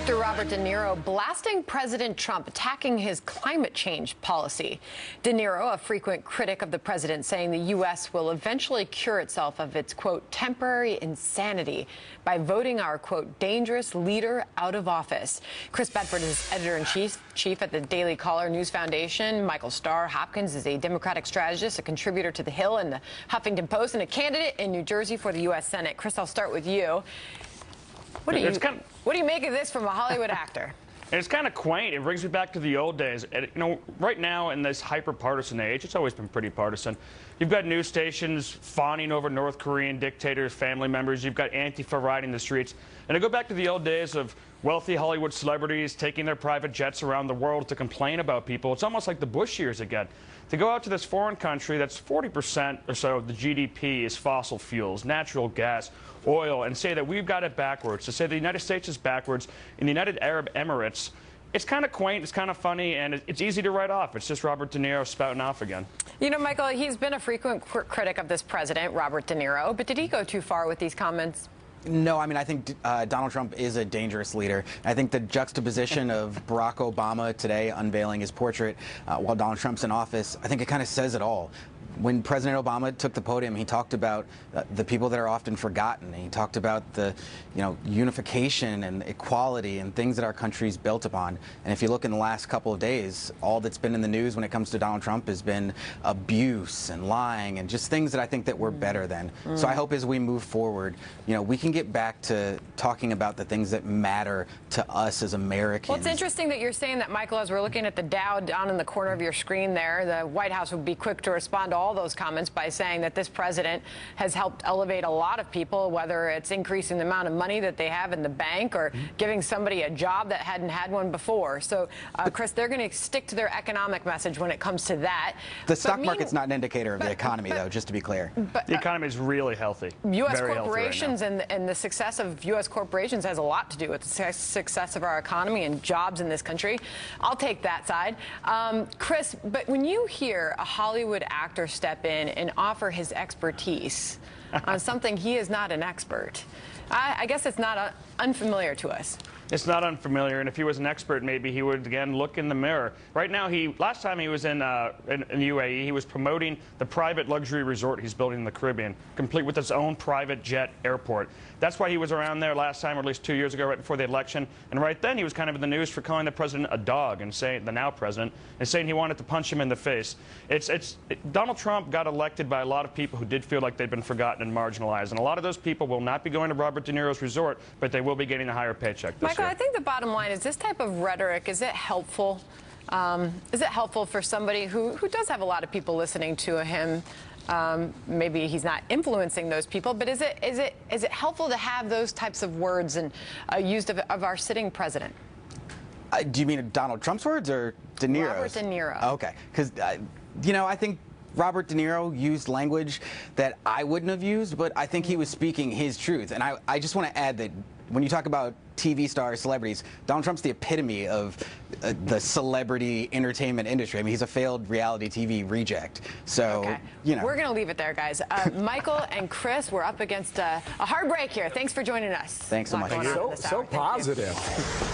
Actor Robert De Niro blasting President Trump, attacking his climate change policy. De Niro, a frequent critic of the president, saying the U.S. will eventually cure itself of its, quote, temporary insanity by voting our, quote, dangerous leader out of office. Chris Bedford is editor-in-chief at the Daily Caller News Foundation. Michael Starr Hopkins is a Democratic strategist, a contributor to The Hill and the Huffington Post, and a candidate in New Jersey for the U.S. Senate. Chris, I'll start with you. What do you make of this from a Hollywood actor? It's kind of quaint. It brings me back to the old days. And, you know, right now in this hyper-partisan age, it's always been pretty partisan. You've got news stations fawning over North Korean dictators, family members. You've got Antifa riding the streets. And I go back to the old days of wealthy Hollywood celebrities taking their private jets around the world to complain about people. It's almost like the Bush years again. To go out to this foreign country that's 40% or so of the GDP is fossil fuels, natural gas, oil, and say that we've got it backwards, to say the United States is backwards in the United Arab Emirates, it's kind of quaint, it's kind of funny, and it's easy to write off. It's just Robert De Niro spouting off again. You know, Michael, he's been a frequent critic of this president, Robert De Niro, but did he go too far with these comments? No, I mean, I think Donald Trump is a dangerous leader. I think the juxtaposition of Barack Obama today unveiling his portrait while Donald Trump's in office, I think it kind of says it all. When President Obama took the podium, he talked about the people that are often forgotten. He talked about the, unification and equality and things that our country's built upon. And if you look in the last couple of days, all that's been in the news when it comes to Donald Trump has been abuse and lying and just things that I think that we're better than. So I hope as we move forward, we can get back to talking about the things that matter to us as Americans. Well, it's interesting that you're saying that, Michael, as we're looking at the Dow down in the corner of your screen there. The White House would be quick to respond to all those comments by saying that this president has helped elevate a lot of people, whether it's increasing the amount of money that they have in the bank or giving somebody a job that hadn't had one before. So, Chris, they're going to stick to their economic message when it comes to that. The stock market's not an indicator of the economy, though, just to be clear. But the economy is really healthy. U.S. corporations and the success of U.S. corporations has a lot to do with the success of our economy and jobs in this country. I'll take that side. Chris, but when you hear a Hollywood actor step in and offer his expertise on something he is not an expert, I guess it's not unfamiliar to us. It's not unfamiliar, and if he was an expert, maybe he would, again, look in the mirror. Right now, last time he was in UAE, he was promoting the private luxury resort he's building in the Caribbean, complete with its own private jet airport. That's why he was around there last time, or at least 2 years ago, right before the election. And right then, he was kind of in the news for calling the president a dog, and saying, the now president, and saying he wanted to punch him in the face. Donald Trump got elected by a lot of people who did feel like they'd been forgotten and marginalized. And a lot of those people will not be going to Robert De Niro's resort, but they will be getting a higher paycheck this year. Michael, I think the bottom line is this type of rhetoric, is it helpful? Is it helpful for somebody who does have a lot of people listening to him? Maybe he's not influencing those people, but is it helpful to have those types of words and used of our sitting president? Do you mean Donald Trump's words or De Niro's? Robert De Niro. Okay, because I think Robert De Niro used language that I wouldn't have used, but I think he was speaking his truth. And I just want to add that when you talk about TV stars, celebrities, Donald Trump's the epitome of the celebrity entertainment industry. I mean, he's a failed reality TV reject. So, okay. We're going to leave it there, guys. Michael and Chris, we're up against a hard break here. Thanks for joining us. Thanks so much. So positive.